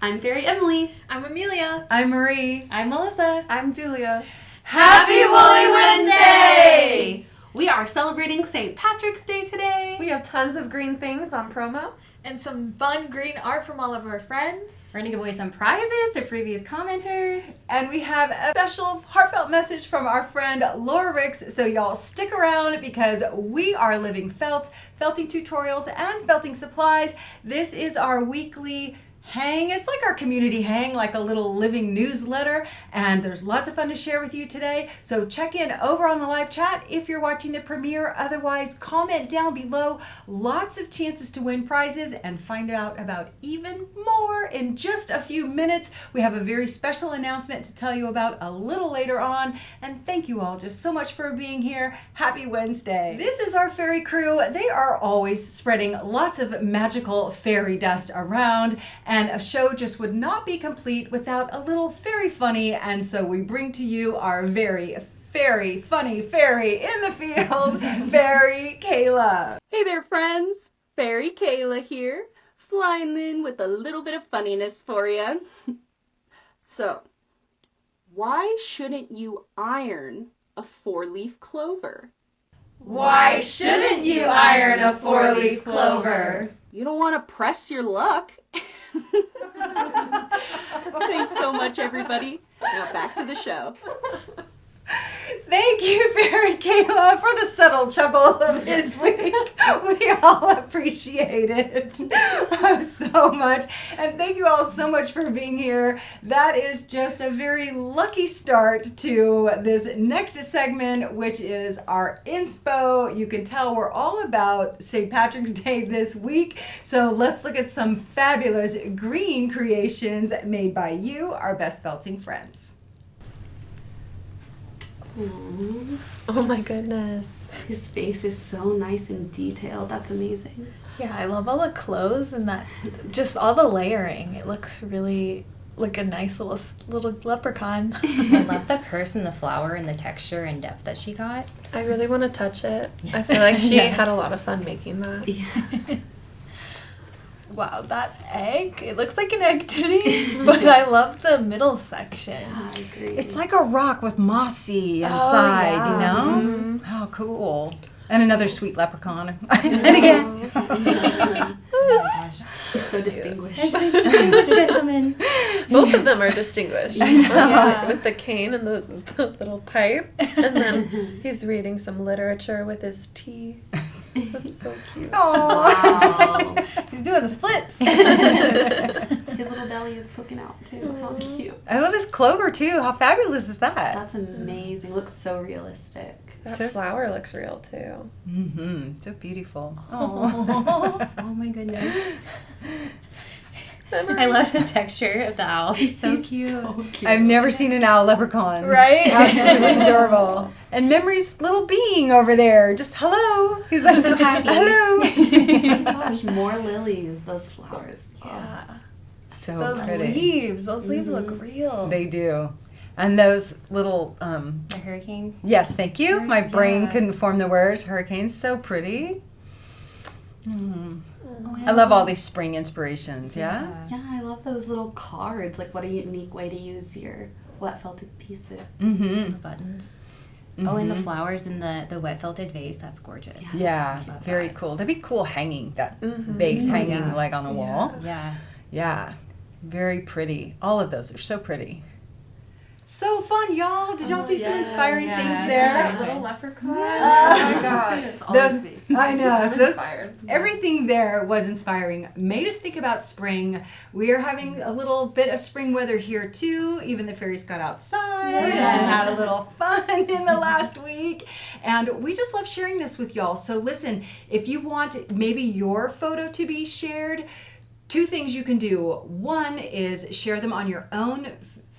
I'm Fairy Emily. I'm Amelia. I'm Marie. I'm Melissa. I'm Julia. Happy Woolly Wednesday! We are celebrating St. Patrick's Day today. We have tons of green things on promo. And some fun green art from all of our friends. We're going to give away some prizes to previous commenters. And we have a special heartfelt message from our friend Laura Ricks, so y'all stick around because we are Living Felt, felting tutorials and felting supplies. This is our weekly hang. It's like our community hang, like a little living newsletter, and there's lots of fun to share with you today. So check in over on the live chat if you're watching the premiere. Otherwise, comment down below. Lots of chances to win prizes and find out about even more in just a few minutes. We have a very special announcement to tell you about a little later on, and thank you all just so much for being here. Happy Wednesday. This is our fairy crew. They are always spreading lots of magical fairy dust around, and a show just would not be complete without a little fairy funny, and so we bring to you our very funny fairy in the field, Fairy Kayla. Hey there, friends. Fairy Kayla here, flying in with a little bit of funniness for you. So, why shouldn't you iron a 4-leaf clover? Why shouldn't you iron a 4-leaf clover? You don't want to press your luck. Thanks so much, everybody. Now back to the show. Thank you, Fairy Kayla, for the subtle chuckle of this week. We all appreciate it so much. And thank you all so much for being here. That is just a very lucky start to this next segment, which is our inspo. You can tell we're all about St. Patrick's Day this week. So let's look at some fabulous green creations made by you, our best felting friends. Aww. Oh my goodness. His face is so nice and detailed. That's amazing. Yeah, I love all the clothes and that, just all the layering. It looks really like a nice little leprechaun. I love the purse and the flower and the texture and depth that she got. I really want to touch it. I feel like she had a lot of fun making that. Yeah. Wow, that egg, it looks like an egg to me, but I love the middle section. Yeah, I agree. It's like a rock with mossy inside, yeah. you know? Mm-hmm. How cool. And another sweet leprechaun. And again. He's so distinguished. Distinguished gentleman. Both of them are distinguished. Yeah. With the cane and the little pipe. And then he's reading some literature with his tea. That's so cute. Wow. He's doing the splits. His little belly is poking out too. How cute. I love his clover too. How fabulous is that? That's amazing. Looks so realistic. That flower looks real too. Mm-hmm. So beautiful. Oh my goodness. I love the texture of the owl. He's so cute. So cute. I've never seen an owl leprechaun. Right? Absolutely adorable. And Memory's little being over there. Just hello. He's like, So happy. hello. Oh my gosh, more lilies. Those flowers. Yeah. So Those pretty. those leaves look real. They do. And those little, The hurricane. yes, thank you. Yours, My brain yeah. couldn't form the words. Hurricane's so pretty. Mm. Oh, I love all these spring inspirations, yeah? Yeah, I love those little cards. Like, what a unique way to use your wet felted pieces. Mm-hmm. The buttons. Oh, and the flowers in the wet felted vase. That's gorgeous. Yeah, I love very that. cool. That'd be cool hanging, that vase hanging like on the wall. Yeah. Yeah, very pretty. All of those are so pretty. So fun, y'all. Did y'all see some inspiring things there? That little leprechaun. Oh my god. It's all Those- space. I know. I'm So those, inspired. everything there was inspiring. Made us think about spring. We are having a little bit of spring weather here too. Even the fairies got outside and had a little fun in the last week. And we just love sharing this with y'all. So listen, if you want maybe your photo to be shared, 2 things you can do. One is share them on your own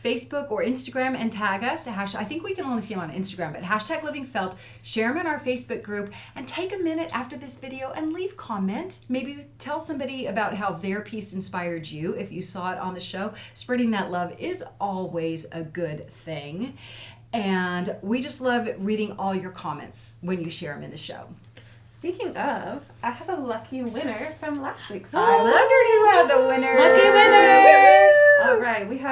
Facebook or Instagram and tag us. I think we can only see them on Instagram, but hashtag LivingFelt. Share them in our Facebook group and take a minute after this video and leave comment. Maybe tell somebody about how their piece inspired you if you saw it on the show. Spreading that love is always a good thing. And we just love reading all your comments when you share them in the show. Speaking of, I have a lucky winner from last week's I wondered who had the winner. Lucky winner!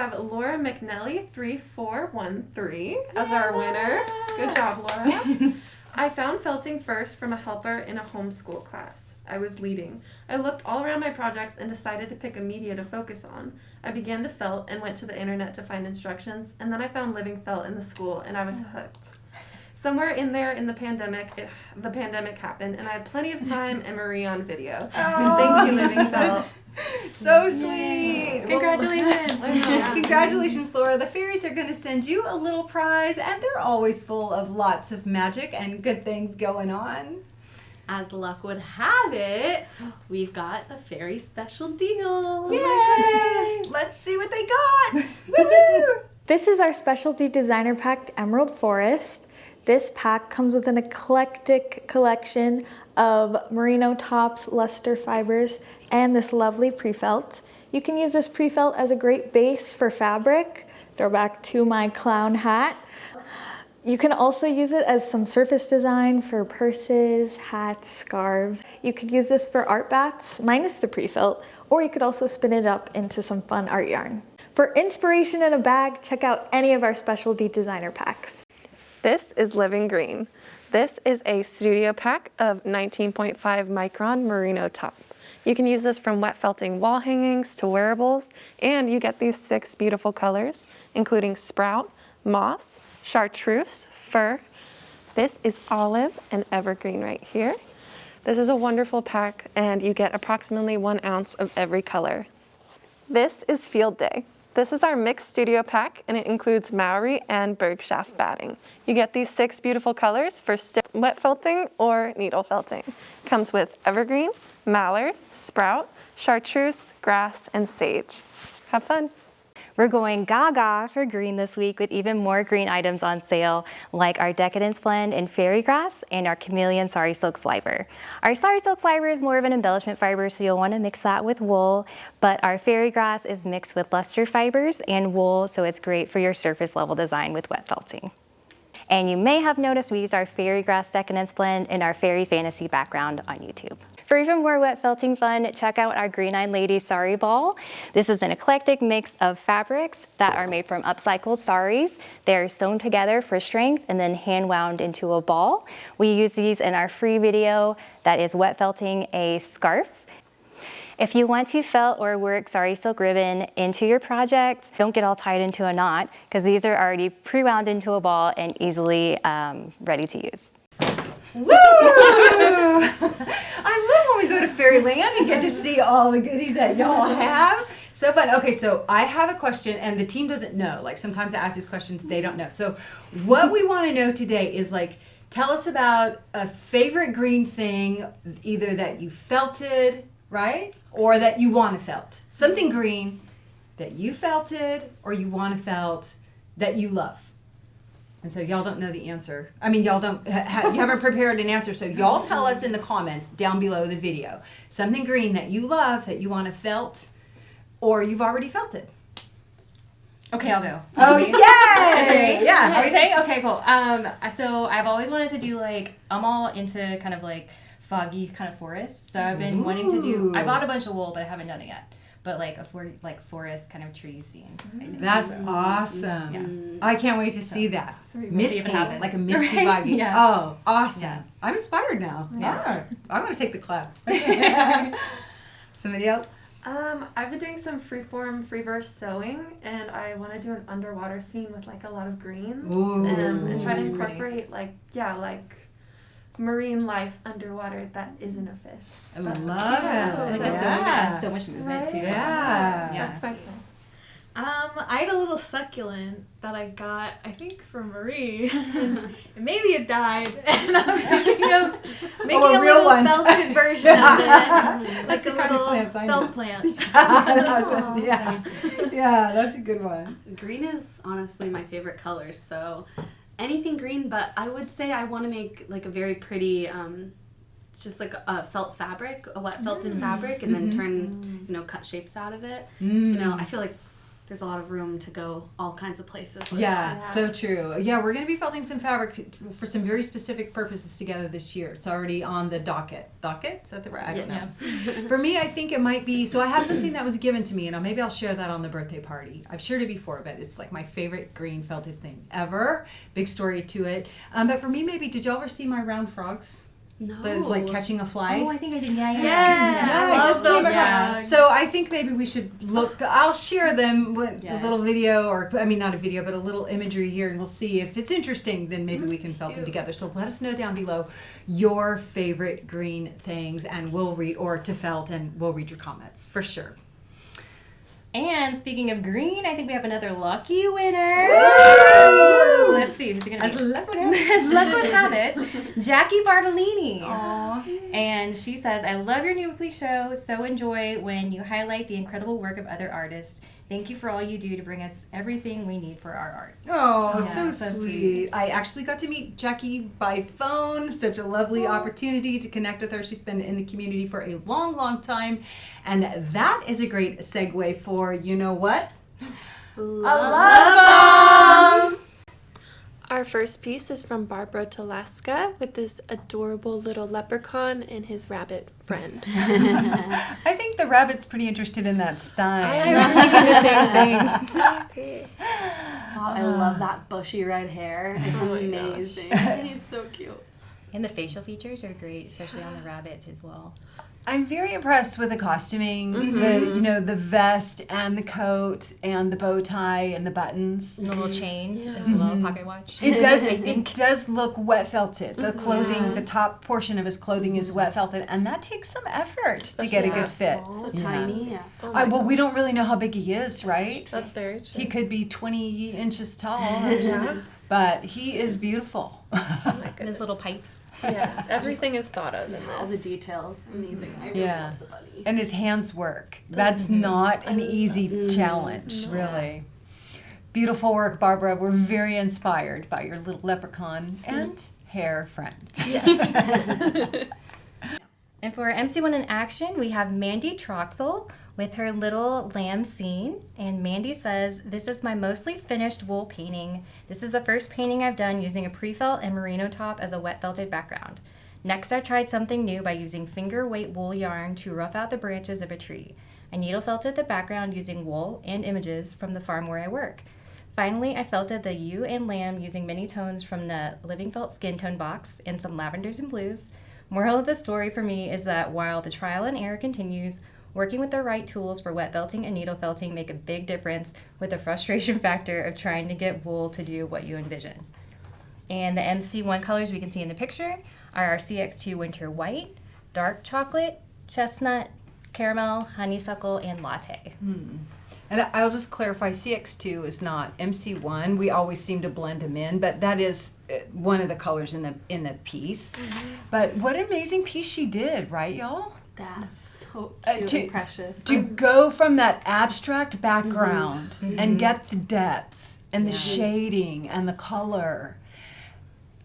have Laura McNelly 3413 as our winner. Good job, Laura. I found felting first from a helper in a homeschool class. I was leading. I looked all around my projects and decided to pick a media to focus on. I began to felt and went to the internet to find instructions, and then I found Living Felt in the school, and I was hooked. Somewhere in there in the pandemic happened, and I had plenty of time and Marie on video. Thank you, Living Felt. So sweet. Congratulations. Congratulations, Laura. The fairies are going to send you a little prize, and they're always full of lots of magic and good things going on. As luck would have it, we've got the fairy special deal. Yay! Let's see what they got. Woo! This is our specialty designer pack, Emerald Forest. This pack comes with an eclectic collection of merino tops, luster fibers, and this lovely pre-felt. You can use this pre-felt as a great base for fabric. Throwback to my clown hat. You can also use it as some surface design for purses, hats, scarves. You could use this for art bats, minus the pre-felt, or you could also spin it up into some fun art yarn. For inspiration in a bag, check out any of our specialty designer packs. This is Living Green. This is a studio pack of 19.5 micron merino top. You can use this from wet felting wall hangings to wearables, and you get these 6 beautiful colors, including sprout, moss, chartreuse, fur. This is olive and evergreen right here. This is a wonderful pack, and you get approximately 1 ounce of every color. This is Field Day. This is our mixed studio pack, and it includes Maori and Bergschaft batting. You get these 6 beautiful colors for wet felting or needle felting. Comes with evergreen, mallard, sprout, chartreuse, grass, and sage. Have fun. We're going gaga for green this week with even more green items on sale, like our Decadence Blend in Fairy Grass and our Chameleon Sari Silk Sliver. Our Sari Silk Sliver is more of an embellishment fiber, so you'll want to mix that with wool, but our Fairy Grass is mixed with luster fibers and wool, so it's great for your surface level design with wet felting. And you may have noticed we used our Fairy Grass Decadence Blend in our Fairy Fantasy background on YouTube. For even more wet felting fun, check out our Green Eyed Lady Sari Ball. This is an eclectic mix of fabrics that are made from upcycled saris. They're sewn together for strength and then hand wound into a ball. We use these in our free video that is wet felting a scarf. If you want to felt or work sari silk ribbon into your project, don't get all tied into a knot, because these are already pre-wound into a ball and easily ready to use. Woo! I love when we go to Fairyland and get to see all the goodies that y'all have. So fun. Okay, so I have a question, and the team doesn't know. Like, sometimes I ask these questions, they don't know. So what we want to know today is, like, tell us about a favorite green thing, either that you felted, right? Or that you want to felt. Something green that you felted or you want to felt that you love. And so y'all don't know the answer. I mean, y'all don't, you haven't prepared an answer. So y'all tell us in the comments down below the video. Something green that you love, that you want to felt, or you've already felt it. Okay, I'll go. Oh, yay! Yeah. Are we saying? Okay, cool. So I've always wanted to do, like, I'm all into kind of like foggy kind of forests. So I've been wanting to do, I bought a bunch of wool, but I haven't done it yet. But like a forest kind of tree scene. That's awesome. Yeah. I can't wait to see that. Misty, if it happens. like a misty Right? foggy. Yeah. Oh, awesome. Yeah. I'm inspired now. Yeah. I want to take the class. Somebody else? I've been doing some freeform free verse sewing, and I want to do an underwater scene with like a lot of greens. Ooh. And try to incorporate like marine life underwater that isn't a fish. I love it. Like Yeah. so much movement too. Yeah. That's fun. I had a little succulent that I got, I think, from Marie. And maybe it died, and I was thinking of making a a real little one. felted version of it, That's like a the kind of little plants I felt know. plant. Yeah, that's a good one. Green is honestly my favorite color, so anything green, but I would say I want to make like a very pretty, just like a felt fabric, a wet felted fabric, and then turn, cut shapes out of it. I feel like there's a lot of room to go all kinds of places with Yeah, that. so true. Yeah, we're going to be felting some fabric for some very specific purposes together this year. It's already on the docket. Docket? Is that the right? I don't know. For me, I think it might be, so I have something that was given to me, and maybe I'll share that on the birthday party. I've shared it before, but it's like my favorite green felted thing ever. Big story to it. But for me, maybe, did y'all ever see my round frogs? No. That is like catching a fly. Oh, I think I did. Yeah. Yeah, I I love just came those across. frogs. So I think maybe we should look. I'll share them with a Yes. little video, or I mean, not a video, but a little imagery here, and we'll see if it's interesting. Then maybe we can felt them together. So let us know down below your favorite green things, and we'll read, or to felt, and we'll read your comments for sure. And speaking of green, I think we have another lucky winner. Woo! Let's see who's it gonna be. As luck would have it. As luck would have it, Jackie Bartolini. Aw. And she says, I love your new weekly show. So enjoy when you highlight the incredible work of other artists. Thank you for all you do to bring us everything we need for our art. Oh, Yeah, so so sweet. I actually got to meet Jackie by phone. Such a lovely opportunity to connect with her. She's been in the community for a long, long time. And that is a great segue for, you know what? A love bomb! Our first piece is from Barbara Talaska with this adorable little leprechaun and his rabbit friend. I think the rabbit's pretty interested in that stein. I was thinking the same thing. Okay. Wow, I love that bushy red hair. It's amazing. He's so cute. And the facial features are great, especially on the rabbits as well. I'm very impressed with the costuming, the vest and the coat and the bow tie and the buttons. And the little chain as a little pocket watch. It does look wet felted. The clothing, the top portion of his clothing is wet felted, and that takes some effort to get a good fit. So tiny. Yeah. Well, we don't really know how big he is, right? That's very true. He could be 20 inches tall or something, but he is beautiful. Oh my And his goodness. little pipe. Yeah, everything is thought of in All the this. details. Amazing. I really Yeah. love the bunny. And his hands work. That's not an easy challenge, really. Beautiful work, Barbara. We're very inspired by your little leprechaun and hair friend. And for MC1 in action, we have Mandy Troxel with her little lamb scene. And Mandy says, this is my mostly finished wool painting. This is the first painting I've done using a pre-felt and merino top as a wet felted background. Next, I tried something new by using finger weight wool yarn to rough out the branches of a tree. I needle felted the background using wool and images from the farm where I work. Finally, I felted the ewe and lamb using mini tones from the Living Felt skin tone box and some lavenders and blues. Moral of the story for me is that while the trial and error continues, working with the right tools for wet felting and needle felting make a big difference with the frustration factor of trying to get wool to do what you envision. And the MC1 colors we can see in the picture are our CX2 Winter White, Dark Chocolate, Chestnut, Caramel, Honeysuckle, and Latte. And I'll just clarify, CX2 is not MC1. We always seem to blend them in, but that is one of the colors in the piece. But what an amazing piece she did, right, y'all? That's so cute and precious. To go from that abstract background and get the depth and the shading and the color.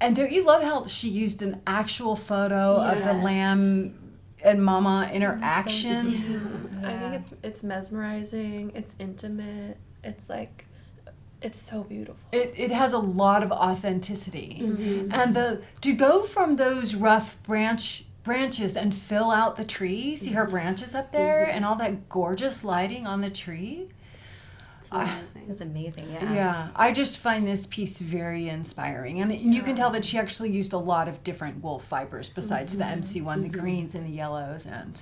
And don't you love how she used an actual photo of the lamb and mama interaction? I think it's mesmerizing, it's intimate, it's so beautiful. It has a lot of authenticity. And to go from those rough branches and fill out the tree, see her branches up there and all that gorgeous lighting on the tree. That's amazing, yeah. Yeah, I just find this piece very inspiring. And you can tell that she actually used a lot of different wool fibers besides the MC1, the greens and the yellows. And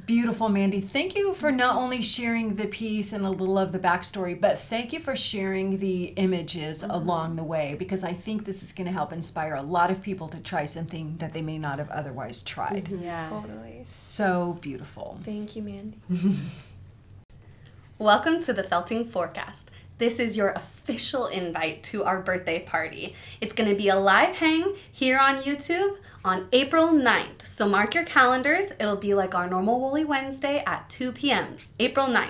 beautiful, Mandy. Thank you for not only sharing the piece and a little of the backstory, but thank you for sharing the images along the way, because I think this is going to help inspire a lot of people to try something that they may not have otherwise tried. Yeah. Totally. So beautiful. Thank you, Mandy. Welcome to the Felting Forecast. This is your official invite to our birthday party. It's going to be a live hang here on YouTube on April 9th. So mark your calendars. It'll be like our normal Woolly Wednesday at 2 p.m., April 9th.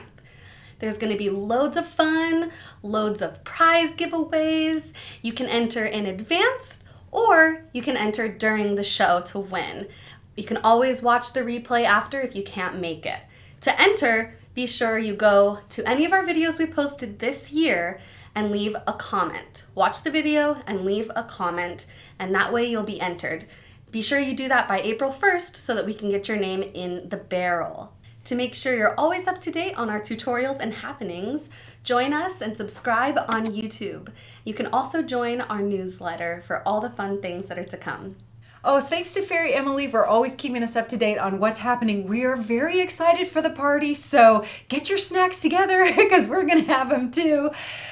There's going to be loads of fun, loads of prize giveaways. You can enter in advance or you can enter during the show to win. You can always watch the replay after if you can't make it. To enter, be sure you go to any of our videos we posted this year and leave a comment. Watch the video and leave a comment, and that way you'll be entered. Be sure you do that by April 1st so that we can get your name in the barrel. To make sure you're always up to date on our tutorials and happenings, join us and subscribe on YouTube. You can also join our newsletter for all the fun things that are to come. Oh, thanks to Fairy Emily for always keeping us up to date on what's happening. We are very excited for the party, so get your snacks together because we're going to have them too.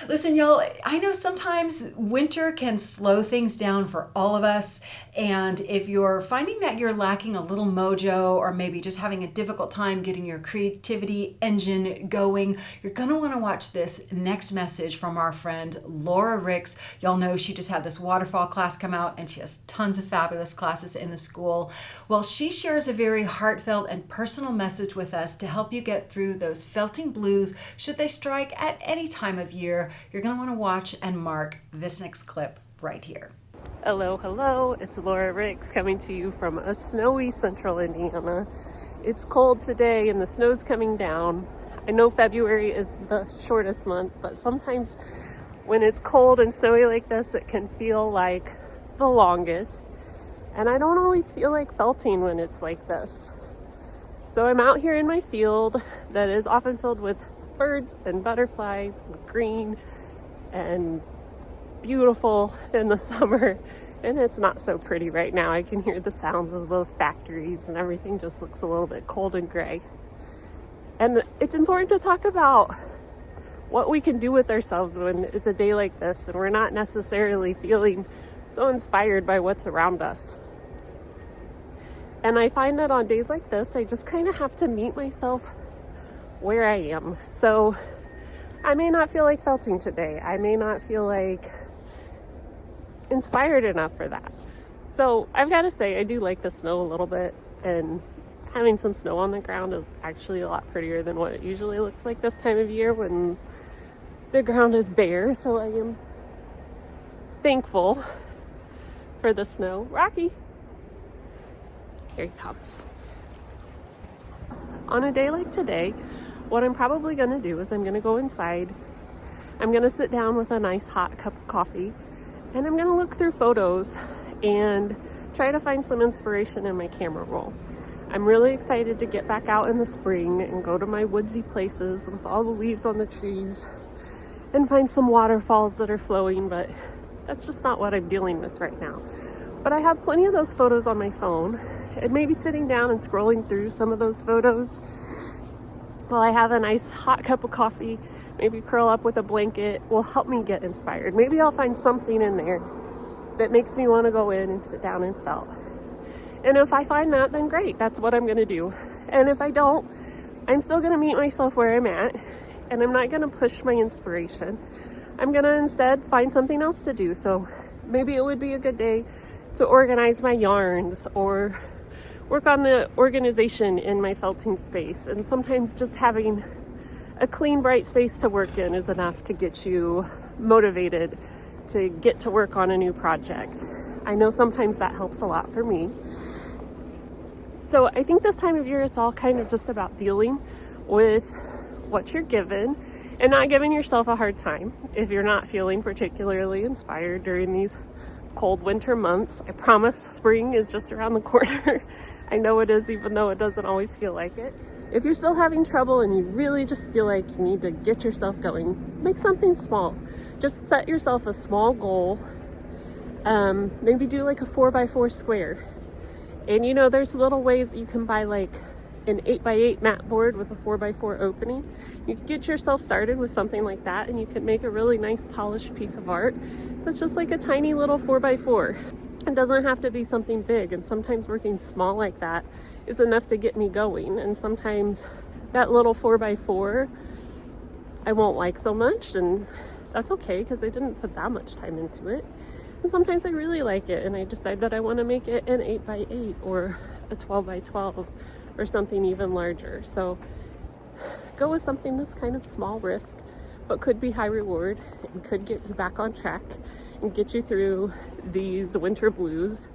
Listen, y'all, I know sometimes winter can slow things down for all of us, and if you're finding that you're lacking a little mojo or maybe just having a difficult time getting your creativity engine going, you're going to want to watch this next message from our friend Laura Ricks. Y'all know she just had this waterfall class come out, and she has tons of fabulous classes in the school. Well, she shares a very heartfelt and personal message with us to help you get through those felting blues should they strike at any time of year. You're going to want to watch and mark this next clip right here. Hello, hello. It's Laura Ricks coming to you from a snowy central Indiana. It's cold today and the snow's coming down. I know February is the shortest month, but sometimes when it's cold and snowy like this, it can feel like the longest. And I don't always feel like felting when it's like this. So I'm out here in my field that is often filled with birds and butterflies and green and beautiful in the summer. And it's not so pretty right now. I can hear the sounds of the factories and everything just looks a little bit cold and gray. And it's important to talk about what we can do with ourselves when it's a day like this and we're not necessarily feeling so inspired by what's around us. And I find that on days like this, I just kind of have to meet myself where I am. So I may not feel like felting today. I may not feel like inspired enough for that. So I've got to say, I do like the snow a little bit, and having some snow on the ground is actually a lot prettier than what it usually looks like this time of year when the ground is bare. So I am thankful for the snow. Rocky! Here he comes. On a day like today, what I'm probably going to do is I'm going to go inside. I'm going to sit down with a nice hot cup of coffee, and I'm going to look through photos and try to find some inspiration in my camera roll. I'm really excited to get back out in the spring and go to my woodsy places with all the leaves on the trees and find some waterfalls that are flowing, but that's just not what I'm dealing with right now. But I have plenty of those photos on my phone, and maybe sitting down and scrolling through some of those photos while I have a nice hot cup of coffee, maybe curl up with a blanket, will help me get inspired. Maybe I'll find something in there that makes me want to go in and sit down and felt. And if I find that, then great, that's what I'm going to do. And if I don't, I'm still going to meet myself where I'm at, and I'm not going to push my inspiration. I'm going to instead find something else to do. So maybe it would be a good day to organize my yarns or work on the organization in my felting space. And sometimes just having a clean, bright space to work in is enough to get you motivated to get to work on a new project. I know sometimes that helps a lot for me. So I think this time of year, it's all kind of just about dealing with what you're given and not giving yourself a hard time if you're not feeling particularly inspired during these cold winter months. I promise spring is just around the corner. I know it is, even though it doesn't always feel like it. If you're still having trouble and you really just feel like you need to get yourself going, make something small. Just set yourself a small goal. Maybe do like a 4x4 square. And you know, there's little ways you can buy like an 8x8 mat board with a 4x4 opening. You can get yourself started with something like that, and you can make a really nice polished piece of art that's just like a tiny little 4x4. It doesn't have to be something big, and sometimes working small like that is enough to get me going. And sometimes that little 4x4 I won't like so much, and that's okay because I didn't put that much time into it. And sometimes I really like it and I decide that I want to make it an 8x8 or a 12x12 or something even larger. So go with something that's kind of small risk but could be high reward and could get you back on track and get you through these winter blues.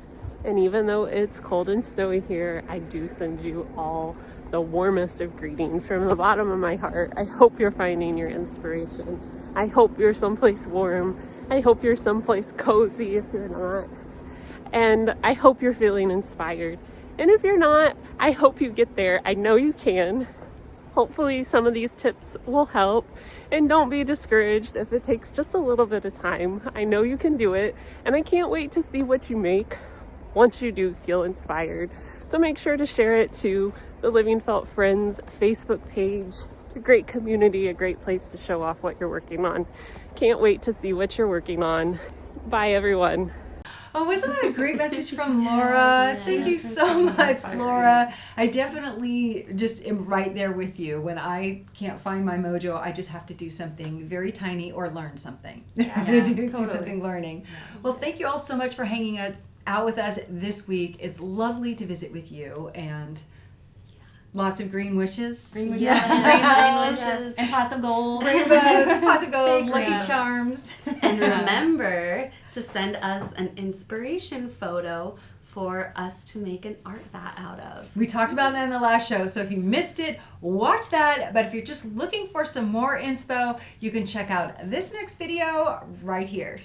And even though it's cold and snowy here, I do send you all the warmest of greetings from the bottom of my heart. I hope you're finding your inspiration. I hope you're someplace warm. I hope you're someplace cozy if you're not. And I hope you're feeling inspired. And if you're not, I hope you get there. I know you can. Hopefully some of these tips will help. And don't be discouraged if it takes just a little bit of time. I know you can do it. And I can't wait to see what you make once you do feel inspired. So make sure to share it to the Living Felt Friends Facebook page. It's a great community, a great place to show off what you're working on. Can't wait to see what you're working on. Bye, everyone. Oh, wasn't that a great message from Laura? Thank you so much, Laura. I definitely just am right there with you. When I can't find my mojo, I just have to do something very tiny or learn something. Do something learning. Well, thank you all so much for hanging out with us this week. It's lovely to visit with you, and lots of green wishes. Green wishes. Yeah. Green wishes. And pots of gold. Rainbows, pots of gold, lucky charms. And remember to send us an inspiration photo for us to make an art bat out of. We talked about that in the last show, so if you missed it, watch that. But if you're just looking for some more inspo, you can check out this next video right here.